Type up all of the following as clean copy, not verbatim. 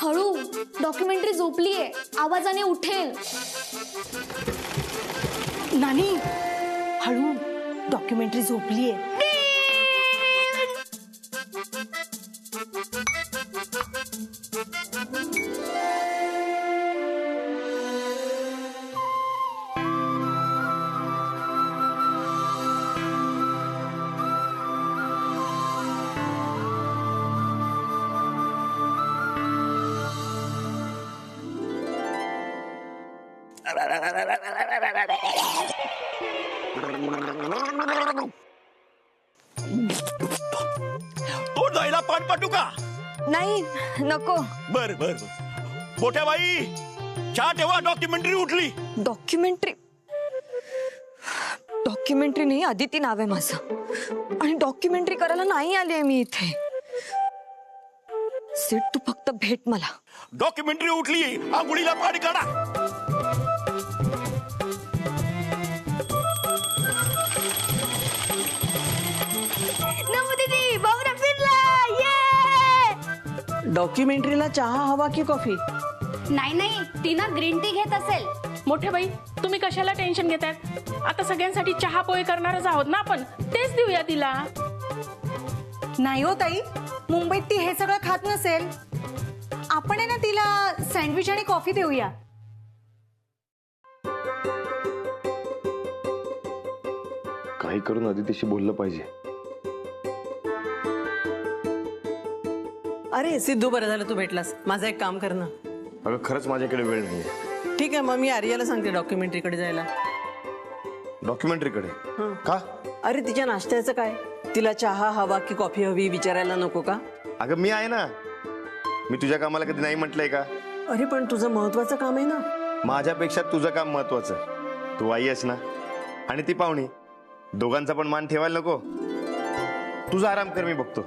हळू, डॉक्युमेंटरी झोपलीये, आवाजाने उठेल. नानी हळू, डॉक्युमेंटरी झोपलीये. तो जायला पाठ पाठू का? नाही नको. बर बर मोठ्या बाई चहा ठेवा, डॉक्युमेंटरी उठली. डॉक्युमेंटरी नाही, आदिती नाव आहे माझं आणि डॉक्युमेंटरी करायला नाही आली आहे मी इथे. सीट तू फक्त भेट मला. डॉक्युमेंटरी उठली, आंघोळीला पाणी काढा. दीदी बाबरा फिरला. ये डॉक्युमेंटरीला चहा हवा की कॉफी? नाही नाही, ती ना ग्रीन टी घेत असेल. मोठे बाई तुम्ही कशाला टेन्शन घेतायत? आता सगळ्यांसाठी चहा पोहे करणारच आहोत ना आपण, तेच देऊया तिला. नाही हो ताई, मुंबईत ती हे सगळं खात नसेल. आपण आहे ना तिला सँडविच आणि कॉफी देऊया. काही करून अदितीशी बोललं पाहिजे. अरे सिद्धू, बरं झालं तू भेटलास. माझं एक काम कर ना. अगं खरंच माझ्याकडे वेळ नाहीये. ठीक आहे, मग मी आर्याला सांगते डॉक्युमेंटरीकडे जायला. डॉक्युमेंटरीकडे का? अरे तिच्या नाश्त्याचं काय? तिला चहा हवा की कॉफी हवी विचारायला नको का? अगं मी आहे ना. मी तुझ्या कामाला कधी नाही म्हटलंय का? अरे पण तुझं महत्वाचं काम आहे ना. माझ्यापेक्षा तुझं काम महत्वाचं. तू आई आहेस ना, आणि ती पाहुणी. दोघांचा पण मान ठेवायला नको. तुझा आराम कर, मी बघतो.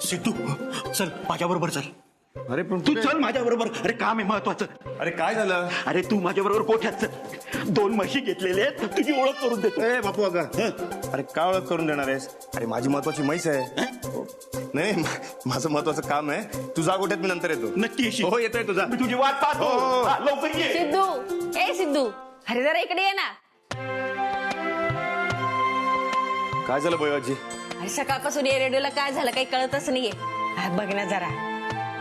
सिद्धू चल माझ्या बरोबर चल. अरे पण तू चल माझ्या बरोबर. अरे काम आहे महत्वाचं. अरे काय झालं? अरे तू माझ्या बरोबर कोठ्यात चल. 2 म्हशी घेतलेले आहेत, तुझी ओळख करून देतो. ए बापू, अगं अरे काय ओळख करून देणार आहेस? अरे माझी महत्वाची म्हैस आहे. नाही, माझं महत्वाचं काम आहे. तुझा गोठ्यात मी नंतर येतो. नक्की येशील? हो येतोय तुझा. मी तुझी वाट पाहतो. हो. हा, लवकर ये. सिद्धू, ए सिद्धू, अरे जरा इकडे ये ना. काय झालं बयाजी? अरे सकाळपासून या रेडिओला काय झालं काही कळतच नाहीये. बघ ना जरा.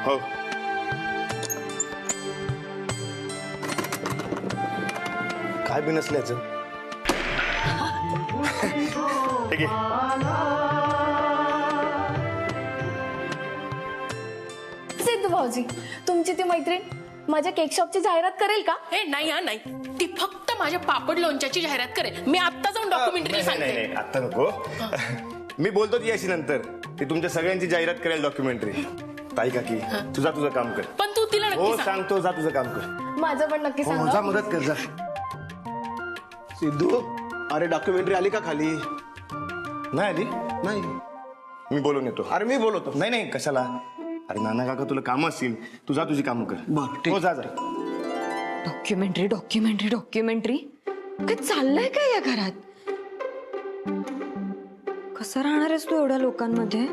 हो काय बी नसल्याचं. ठीक आहे. सिद्धू भाऊजी, तुमची ती मैत्रीण माझ्या केक शॉपची जाहिरात करेल का? ए नाही हा नाही, ती फक्त माझ्या पापड लोणच्याची जाहिरात करेल. मी आता जाऊन डॉक्युमेंटरी सांगते. नाही आता नको. मी बोलतो ती अशी नंतर. ती तुमच्या सगळ्यांची जाहिरात करेल डॉक्युमेंटरी. ताई काकी तुझं काम कर. पण तू तिला हो नक्की सांग. सांगतो, जा तुझं काम कर. माझं पण नक्की हो सांगा. जा, मदत कर जा. सिद्धू, अरे डॉक्युमेंटरी आली का खाली? नाही आली? नाही. मी बोलून येतो. अरे मी बोलवतो. नाही कशाला? अरे नाना काका तुला काम असतील, तू जा तुझी कामं कर. बरं, ठीक. हो जा जा. डॉक्युमेंटरी काय चाललंय काय या घरात? कसं राहणार आहेस तू एवढ्या लोकांमध्ये?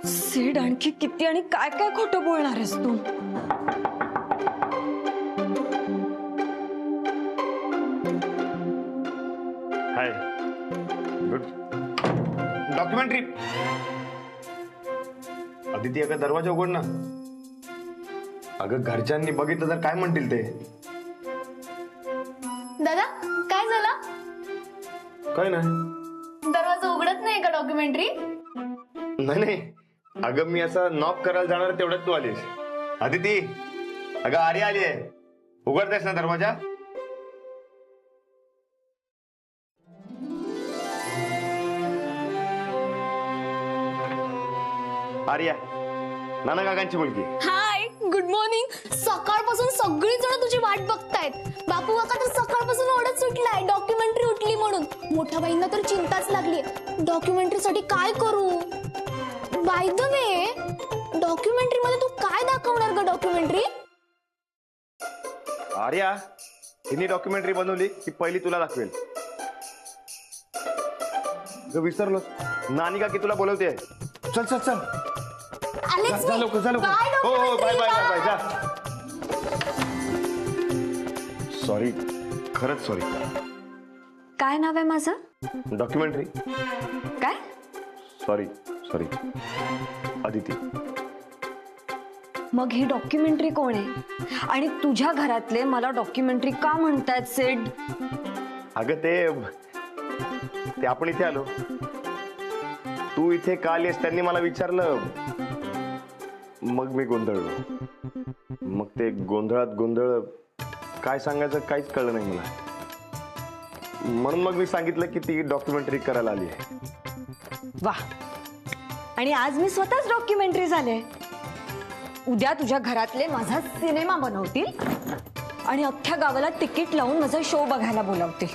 सीड आणखी किती आणि काय काय खोटं बोलणार आहेस तू? Hi good. डॉक्युमेंटरी. अदिती, अगं दरवाजा उघड ना. अगं घरच्यांनी बघितलं तर काय म्हणतील ते? दादा काय झालं? काय नाही. दरवाजा उघडत नाही का डॉक्युमेंटरी? नाही अगं मी असं नॉक करायला जाणार तेवढ्यात तू आलीस. अदिती, अगं आर्या आली आहे. उघडतेस ना दरवाजा? आर्या, नाना काकांची मुलगी. हाय, गुड मॉर्निंग. सकाळपासून सगळी जण तुझी वाट बघतायत. बापू काका तर सकाळपासून ओढत सुटलाय डॉक्युमेंटरी उठली म्हणून. मोठ्या बाईंना तर चिंताच लागली. डॉक्युमेंटरीसाठी काय करू? बाय द वे, डॉक्युमेंटरी मध्ये तू काय दाखवणार ग? डॉक्युमेंटरी विसरलो. नानी का की तुला बोलवते. चल चल चल. आलेच जा मी. लवकर, जा लवकर. Bye, हो हो, bye bye bye documentary. Bye. जा. सॉरी, खरंच सॉरी. काय नाव आहे माझं? डॉक्युमेंटरी. काय? Sorry sorry. अदिती. मग ही डॉक्युमेंटरी कोण आहे? आणि तुझ्या घरातले मला डॉक्युमेंटरी का म्हणतायत सिड? अगं ते आपण इथे आलो. तू इथे का आलीस त्यांनी मला विचारलं. मग मी गोंधळलो. मग ते गोंधळात गोंधळ काय सांगायचं काहीच कळलं नाही मला. म्हणून मग मी सांगितलं की ती डॉक्युमेंटरी करायला आली आहे. वा. आणि आज मी स्वतःच डॉक्युमेंटरी झाले. उद्या तुझ्या घरातले माझा सिनेमा बनवतील आणि अख्ख्या गावाला तिकीट लावून माझा शो बघायला बोलावतील.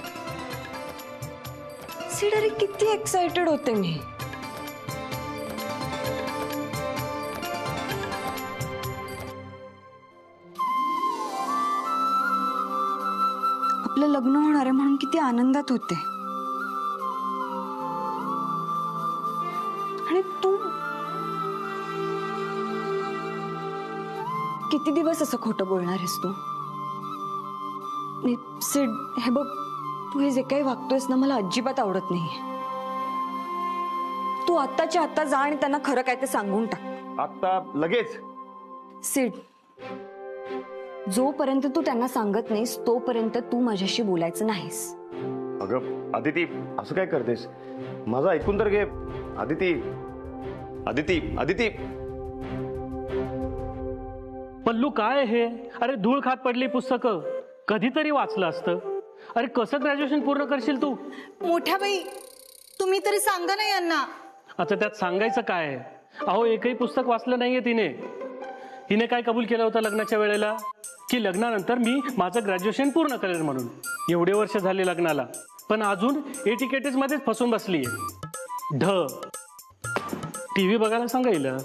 सिड, अरे किती एक्साइटेड होते मी. आपलं लग्न होणार आहे म्हणून किती आनंदात होते. आणि तू किती दिवस असं खोटं बोलणार आहेस तू? सिड, हे बघ, तू हे जे काही वागतोयस ना मला अजिबात आवडत नाहीये. तू आत्ताच्या आत्ता जा आणि त्यांना खरं काय ते सांगून टाक. आता लगेच? सिड, जोपर्यंत तू त्यांना सांगत नाहीस तोपर्यंत तू माझ्याशी बोलायचं नाहीस. अगं अदिती, असं काय करतेस? माझं ऐकून तर घे. अदिती अदिती अदिती. पल्लू काय हे? अरे धूळ खात पडली पुस्तकं. कधीतरी वाचलं असतं. अरे कसं ग्रॅज्युएशन पूर्ण करशील तू? मोठ्या बाई, तुम्ही तरी सांगा ना यांना. आता त्यात सांगायचं काय आहे? अहो एकही पुस्तक वाचलं नाहीये तिने. हिने काय कबूल केलं होतं लग्नाच्या वेळेला? की लग्नानंतर मी माझं ग्रॅज्युएशन पूर्ण करेन म्हणून. एवढे वर्ष झाले लग्नाला, पण अजून एटिकेटीज मध्येच फसून बसलीये. टीव्ही बघायला सांगायला.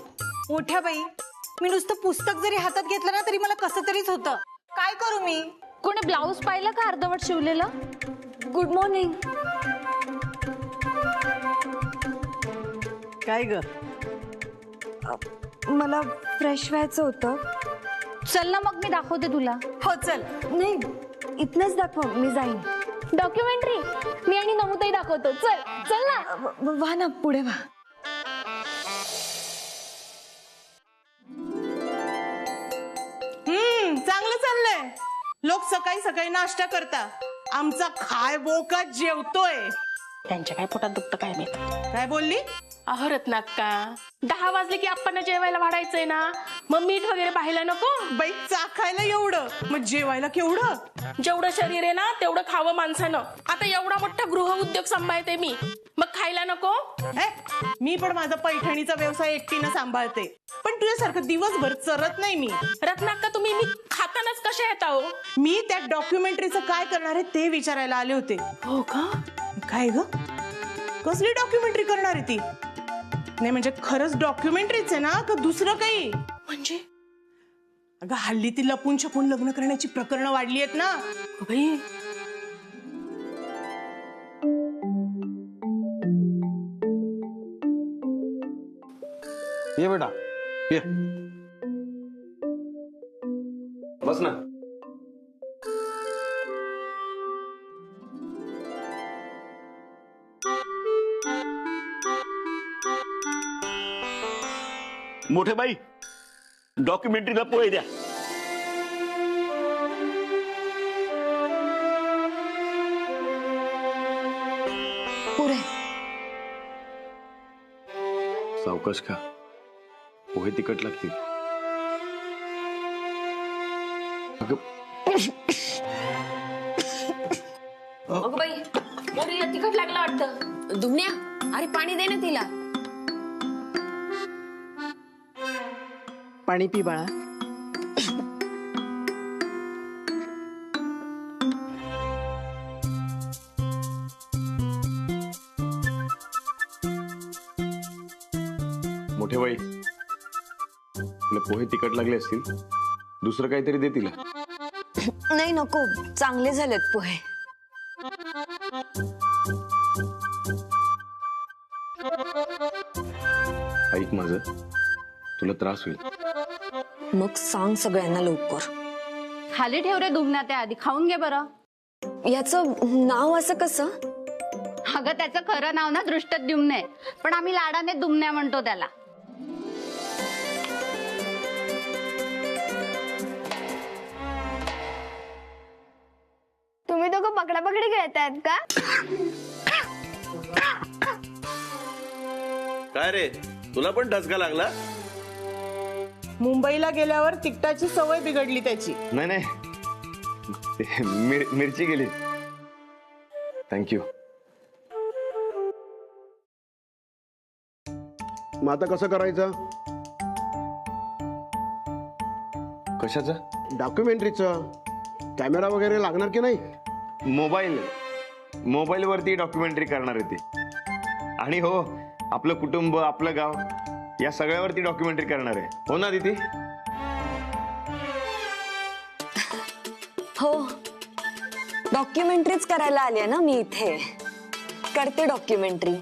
मोठ्या बाई, मी नुसतं पुस्तक जरी हातात घेतलं ना तरी मला कसं तरीच होतं. काय करू मी? कोणी ब्लाऊज पाहिलं का अर्धवट शिवलेलं? Good morning. काय ग? मला फ्रेश व्हायचं होतं. चल ना मग मी दाखवते तुला. हो चल. नाही, इथनच दाखव, मी जाईन. डॉक्युमेंटरी मी आणि नमुताई दाखवतो. चल चल ना. वा ना, पुढे वा. चांगलं चाललंय. लोक सकाळी सकाळी नाश्ता करता, आमचा खाय बोका जेवतोय. त्यांच्या काय पोटात दुखतं काय माहिती. काय बोलली? अहो रत्नाक्का, 10 वाजले की आपण जेवायला वाढायचंय ना, मग मीठ वगैरे पाहायला नको. बाई चाखायला एवढं, मग जेवायला केवढं? जेवढं शरीर आहे ना तेवढं खावं माणसानं. आता एवढा मोठा गृह उद्योग सांभाळते मी, मग खायला नको? मी पण माझा पैठणीचा व्यवसाय एकटीनं सांभाळते, पण तुझ्यासारखं दिवसभर चरत नाही मी. रत्नाक्का, तुम्ही मी खातानाच कशा येता हो? मी त्या डॉक्युमेंटरीचं काय करणार आहे ते विचारायला आले होते. हो का? काय ग? कसली डॉक्युमेंटरी करणार आहे ती? नाही म्हणजे खरंच डॉक्युमेंटरीच आहे ना का दुसरं काही? म्हणजे अगं हल्ली ती लपून छपून लग्न करण्याची प्रकरणं वाढली आहेत ना. बाई, ये बेटा ये. बस ना. मोठे बाई, डॉक्युमेंटरीला पोहे द्या. पुढे. सावकाश खा, पोहे तिखट लागतील. अगं बाई, मोरीला तिखट लागलं वाटतं. दुमण्या, अरे पाणी दे ना तिला. पाणी पी बाळा. मोठे बाई, तुला पोहे तिखट लागले असतील, दुसरं काहीतरी दे तिला. नाही नको, चांगले झालेत पोहे. ऐक माझं, तुला त्रास होईल. मग सांग सगळ्यांना लवकर. खाली ठेव रे दुमण्या, त्या आधी खाऊन घे बरं. याचं नाव असं कसं? अगं त्याचं खरं नाव ना दृष्टद्युम्न आहे, पण आम्ही लाडाने दुमण्या म्हणतो त्याला. तुम्ही दोघं पकडापकडी खेळतायत का? काय रे, तुला पण ठसका लागला? मुंबईला गेल्यावर तिकटाची सवय बिघडली त्याची. नाही नाही, ते मिरची गेली. थँक्यू. मग आता कसं करायचं? कशाचं? डॉक्युमेंटरीचं कॅमेरा वगैरे लागणार की नाही? मोबाईल वरती डॉक्युमेंटरी करणार आहे ती. आणि हो, आपलं कुटुंब, आपलं गाव, या सगळ्यावरती डॉक्युमेंटरी करणार आहे. हो ना दीदी? हो, डॉक्युमेंटरीच करायला आले ना मी इथे. करते डॉक्युमेंटरी.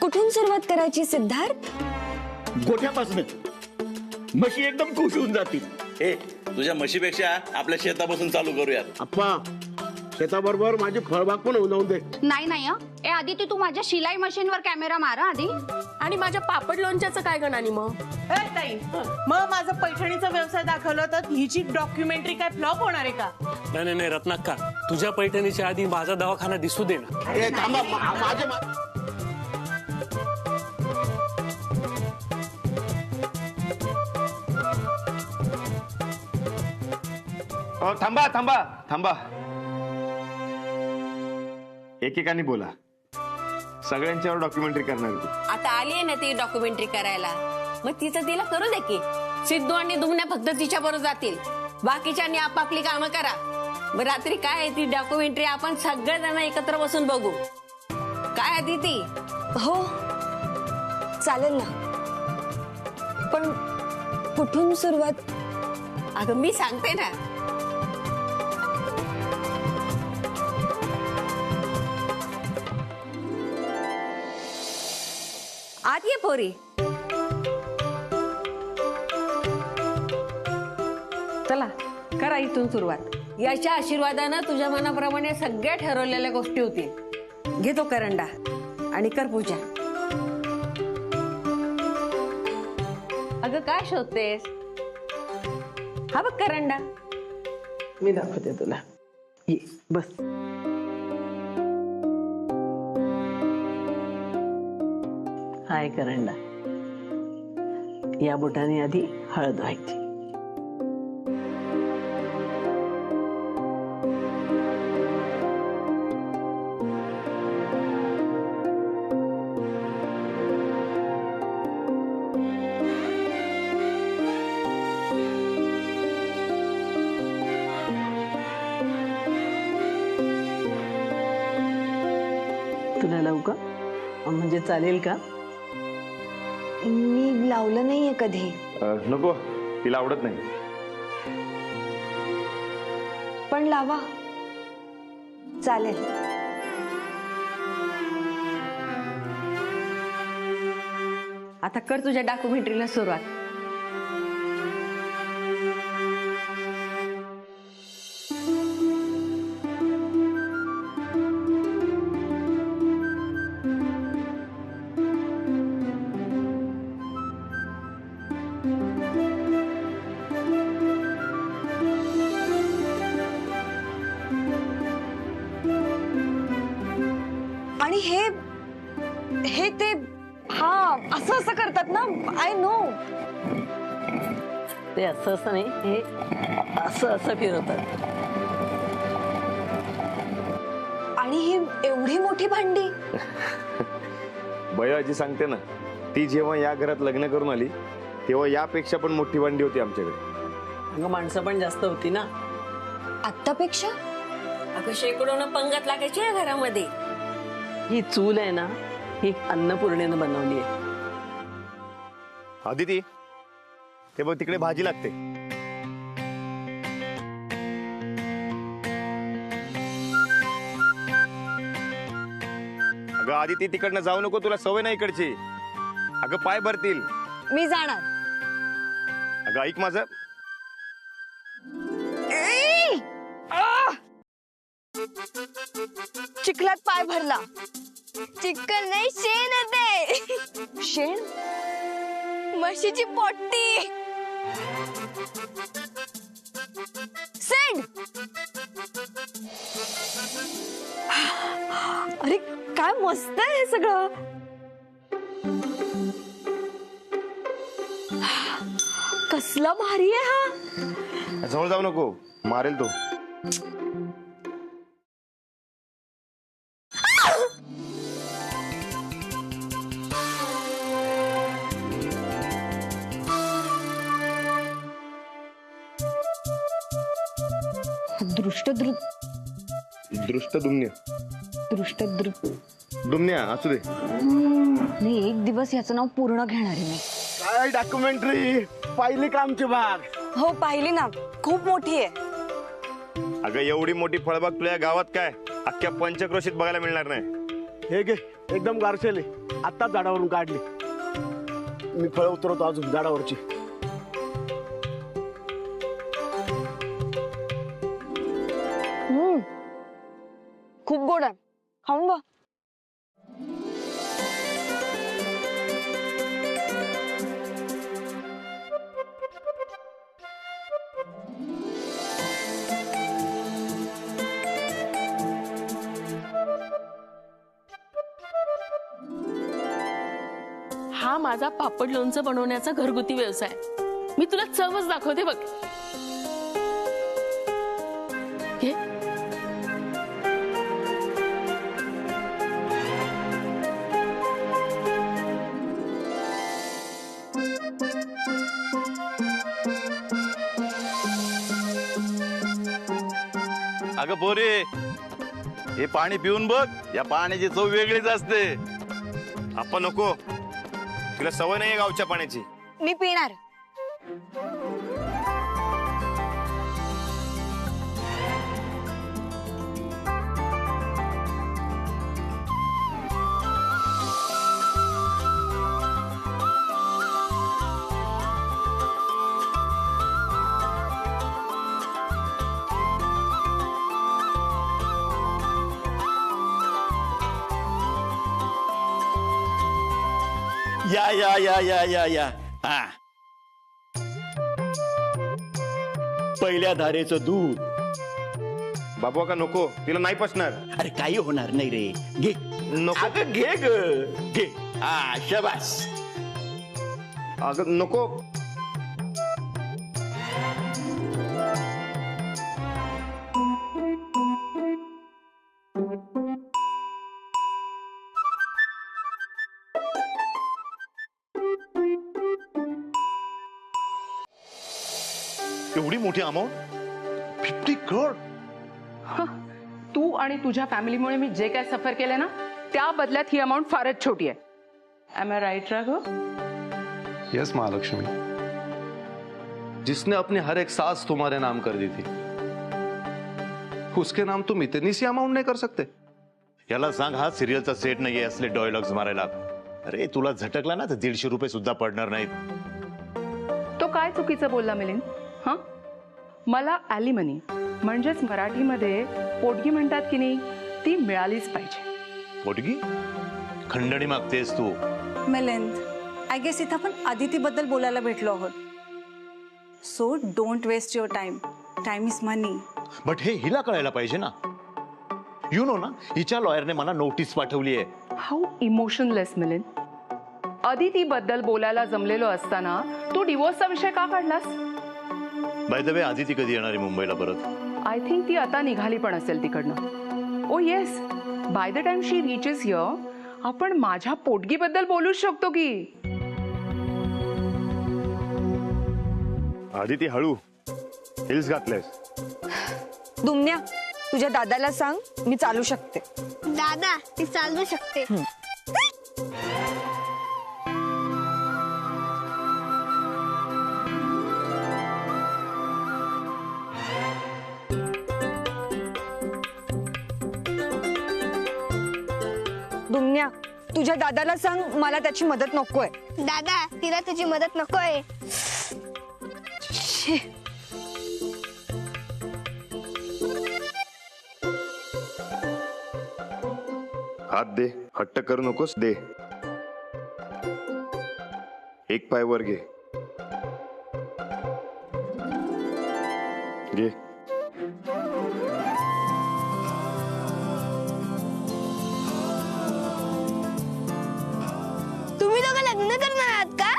कुठून सुरुवात करायची सिद्धार्थ? गोठ्यापासून. म्हशी एकदम खुश होऊन जातील. ए, तुझ्या म्हशीपेक्षा आपल्या शेतापासून चालू करूयात. अप्पा, शेताबरोबर माझी फळबाग पण उन्हावून दे. नाही नाही ए आदिती, तू माझ्या शिलाई मशीनवर कॅमेरा मार आधी. आणि माझ्या पापड लोणच्याचं काय गणानी मग? ए ताई, मग माझं पैठणीचा व्यवसाय दाखवलं तर हिची डॉक्युमेंटरी काय फ्लॉप होणार आहे का? नाही नाही रत्नाक्का, तुझ्या पैठणीच्या आधी माझा दवाखाना दिसू दे ना. ए, थांबा, माझे थांबा थांबा थांबा. एकेकाने बोला. सगळ्यांच्यावर डॉक्युमेंटरी करणार होती. आता आली आहे ना ती डॉक्युमेंटरी करायला, मग तिचं तिला करू दे की. सिद्धू आणि दुमण्या फक्त तिच्या बरोबर जातील, बाकीच्यांनी आपापली कामं करा. मग रात्री काय आहे ती डॉक्युमेंटरी आपण सगळेजण एकत्र बसून बघू. काय आधी ती? हो चालेल ना, पण कुठून सुरुवात? अगं मी सांगते ना. आत ये पोरी. चला करा इथून सुरुवात. याच्या आशीर्वादानं तुझ्या मनाप्रमाणे सगळ्या ठरवलेल्या गोष्टी होतील. घे तो करंडा आणि कर पूजा. अगं काय शोधतेस? हा बघ करंडा. मी दाखवते तुला. ये बस. हाय करंडा. या बोटाने आधी हळद व्हायची. तुला लावू का? म्हणजे चालेल का? मी लावलं नाहीये कधी. नको, तिला आवडत नाही. पण लावा, चालेल. आता कर तुझ्या डॉक्युमेंटरीला सुरुवात. आणि हे ते हा असं असं करतात ना. I know. ते असं असं नाही, हे असं असं फिरवतात. आणि ही एवढी मोठी भांडी. बया आजी सांगते ना, ती जेव्हा या घरात लग्न करून आली तेव्हा यापेक्षा पण मोठी भांडी होती आमच्याकडे. अगं माणसं पण जास्त होती ना आत्तापेक्षा. अगं शेकडोनं पंगत लागायची या घरामध्ये. ही चूल आहे ना, ही अन्नपूर्णेनं बनवली आहे. आदिती, ते बघ तिकडे भाजी लागते. अगं आदिती, तिकडनं जाऊ नको, तुला सवय नाही इकडची. अगं पाय भरतील. मी जाणार. अगं ऐक माझं. चिखलात पाय भरला. चिकन नाही, शेण येते. शेण? म्हशीची पोट्टी. शेण. अरे काय मस्त आहे हे सगळं. कसला भारी आहे हा. जवळ जाऊ नको, मारेल तो. दुमन्या असू दे. मी एक दिवस याचं नाव पूर्ण घेणार आहे मी. काय डॉक्युमेंटरी पाहिली का आमची बाग? हो पाहिली ना, खूप मोठी आहे. अगं एवढी मोठी फळबाग तुला या गावात काय अख्ख्या पंचक्रोशीत बघायला मिळणार नाही. हे घे, एकदम गारशेले, आत्ताच झाडावरून काढली. मी फळ उतरवतो अजून झाडावरची. खूप गोड आहे, खाऊन बघ. हा माझा पापड लोणचं बनवण्याचा घरगुती व्यवसाय. मी तुला चवच दाखवते बघ. घे. अगं पोरे, हे पाणी पिऊन बघ, या पाण्याची चव वेगळीच असते. आपण नको, तुला सवय नाहीये गावच्या पाण्याची. मी पिणार. या या या या या या हा. पहिल्या धारेचं दूध. बाबू का नको, तिला नाही पचणार. अरे काही होणार नाही रे, घे. नको. अगं घे ग, घे. हा शबास. अगं नको. एवढी मोठी अमाऊंट, 50 करोड. तू आणि तुझ्या फॅमिलीमुळे मी जे काय सफर केले ना, त्या बदल्यात ही अमाउंट फारच छोटी आहे. Am I right Raghav? Yes Mahalakshmi. जिसने अपनी हर एक सांस तुम्हारे नाम कर दी थी, उसके नाम तुम इतनी सी अमाउंट नहीं कर सकते? याला सांग हा सिरियलचा सेट नाहीये असले डायलॉग्स मारायला. अरे तुला झटकला ना तर 150 रुपये सुद्धा पडणार नाहीत. तो काय चुकीचं बोलला मिलिंद? हा, मला ॲलिमनी म्हणजेच मराठीमध्ये पोटगी म्हणतात की नाही, ती मिळालीच पाहिजे. पोटगी? खंडणी मागतेस तू. मिलिंद, आय गेस इथं आपण अदितीबद्दल बोलायला भेटलो आहोत. So don't waste your time. Time is money. But हे हिला कळायला पाहिजे ना. यू नो ना, हिच्या लॉयरने मला नोटीस पाठवली आहे. How emotionless Milind. अदितीबद्दल बोलायला जमलेलो असताना तू डिवोर्सचा विषय का काढलास? बाय द वे, आदिती कधी येणार आहे मुंबईला परत? आय थिंक ती आता निघाली पण असेल तिकडनं. Oh yes, by the time she reaches here आपण माझ्या पोटगीबद्दल बोलूच शकतो की. आदिती हळू, हिल्स घातलेस. दुमन्या, तुझ्या दादाला सांग मी चालू शकते. दादा, ती चालू शकते. दुमन्या, तुझ्या दादाला सांग मला त्याची मदत नकोय. दादा तिला तुझी मदत नकोय. शी. हात दे, हट्ट करू नकोस, दे. एक पाय वर घे. घे. तुम्ही दोघं लग्न करणार आहात का?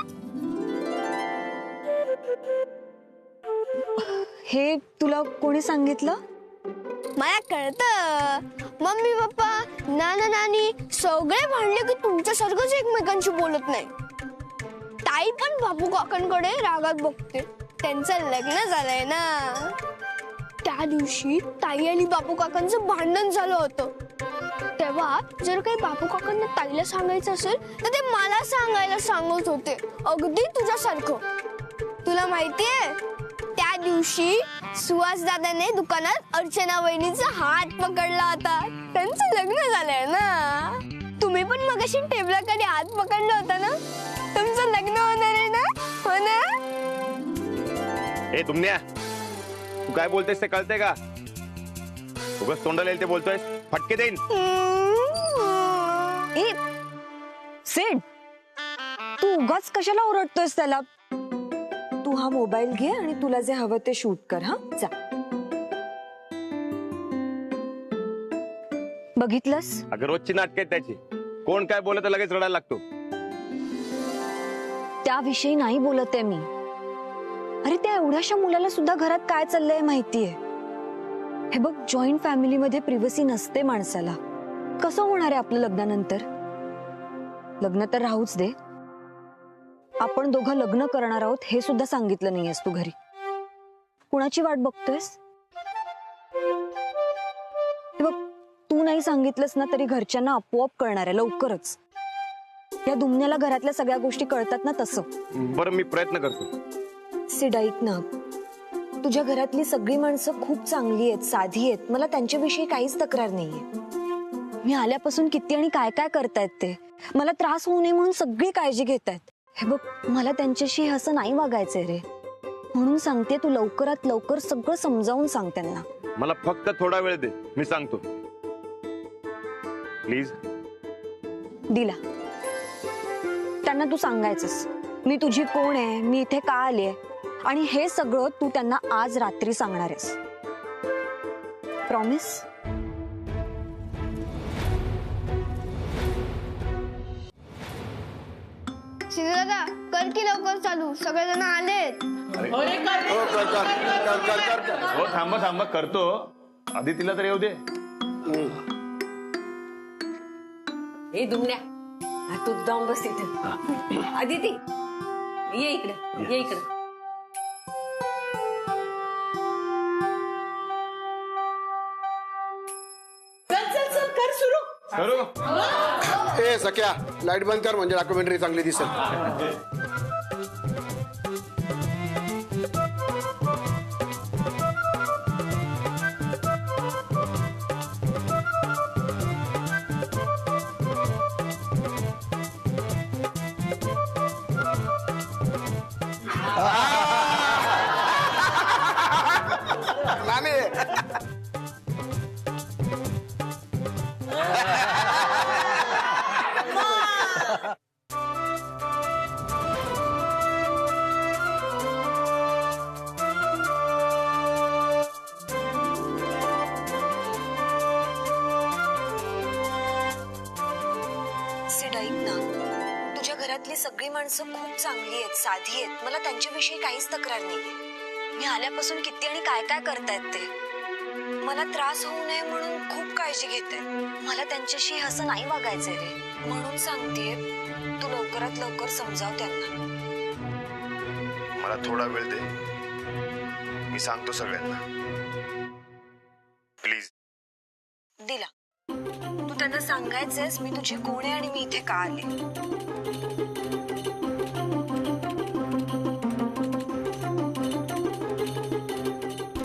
हे तुला कोणी सांगितलं? मला कळतं. मम्मी पप्पा नाना नानी सगळे म्हणले की तुमच्यासारखंच एकमेकांशी बोलत नाही. ताई पण बापू काकांकडे रागात बघते. त्यांचं लग्न झालंय ना. त्या दिवशी ताई आणि बापू काकांचं भांडण झालं होतं. तेव्हा जर काही बापू काकांना ताईला सांगायचं असेल तर ते मला सांगायला सांगत होते, अगदी तुझ्यासारखं. तुला माहितीये त्या दिवशी सुहास दादाने दुकानात अर्चना वहिनीचा हात पकडला होता. त्यांचं लग्न झालंय ना. तुम्ही पण मगाशी टेबलाकडे हात पकडला होता ना. तुमचं लग्न होणार आहे ना? हो ना? ए दुमण्या, तू काय बोलतेस ते कळते का? उगाच तोंडाला येईल ते बोलतोयस, फटके देईन. सेड, तू उगाच कशाला ओरडतोयस त्याला? तू हा मोबाईल घे आणि तुला जे हवं ते शूट कर. हा जा. बघितलंस? अगं रोजची नाटक आहेत त्याची. कोण काय बोलत लगेच रडायला लागतो. त्याविषयी नाही बोलत आहे मी. अरे त्या एवढ्याशा मुलाला सुद्धा घरात काय चाललंय माहितीये. हे बघ, जॉईंट फॅमिलीमध्ये प्रिव्हसी नसते माणसाला. कसं होणार आहे आपलं लग्नानंतर? लग्न तर राहूच दे, आपण दोघं लग्न करणार आहोत हे सुद्धा सांगितलं नाहीयेस तू घरी. कुणाची वाट बघतोयस? हे बघ, तू नाही सांगितलंस ना तरी घरच्यांना आपोआप कळणार आहे लवकरच. या दुमण्याला घरातल्या सगळ्या गोष्टी कळतात ना तसं. बरं मी प्रयत्न करतो. सिड, ऐक ना, तुझ्या घरातली सगळी माणसं खूप चांगली आहेत, साधी आहेत. मला त्यांच्याविषयी काहीच तक्रार नाहीये. मी आल्यापासून किती आणि काय काय करतायत ते. मला त्रास होऊ नये म्हणून सगळी काळजी घेतायत. हे बघ, मला त्यांच्याशी असं नाही वागायचंय रे. म्हणून सांगते, तू लवकरात लवकर सगळं समजावून सांग त्यांना. मला फक्त थोडा वेळ दे, मी सांगतो. प्लीज. दिला. त्यांना तू सांगायचंस मी तुझी कोण आहे, मी इथे का आले, आणि हे सगळं तू त्यांना आज रात्री सांगणार आहेस. प्रॉमिस? दादा कर की लवकर चालू. सगळेजण आलेत. हो थांबा थांबा, करतो. आधी तिला तर येऊ दे. ए दुमण्या, तू जाऊन बस तिथे. आदिती ये इकडे, ये इकडे. चल चल चल कर सुरू. करू. ए सख्या, लाईट बंद कर म्हणजे डॉक्युमेंटरी चांगली दिसेल. सिड, ऐक ना, तुझ्या घरातली सगळी माणसं खूप चांगली आहेत, साधी आहेत. मला त्यांच्याविषयी काहीच तक्रार नाहीये. मी आल्यापासून किती आणि काय काय करतायत ते. मला त्रास होऊ नये म्हणून खूप काळजी घेते. मला त्यांच्याशी असं नाही वागायचंय रे. म्हणून सांगतेय, तू लवकरात लवकर समजाव त्यांना. मला थोडा वेळ दे, मी सांगतो सगळ्यांना. प्लीज. दिला. तू त्यांना सांगायचंयस मी तुझी कोण आहे आणि मी इथे का आले.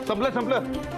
संपलं संपलं.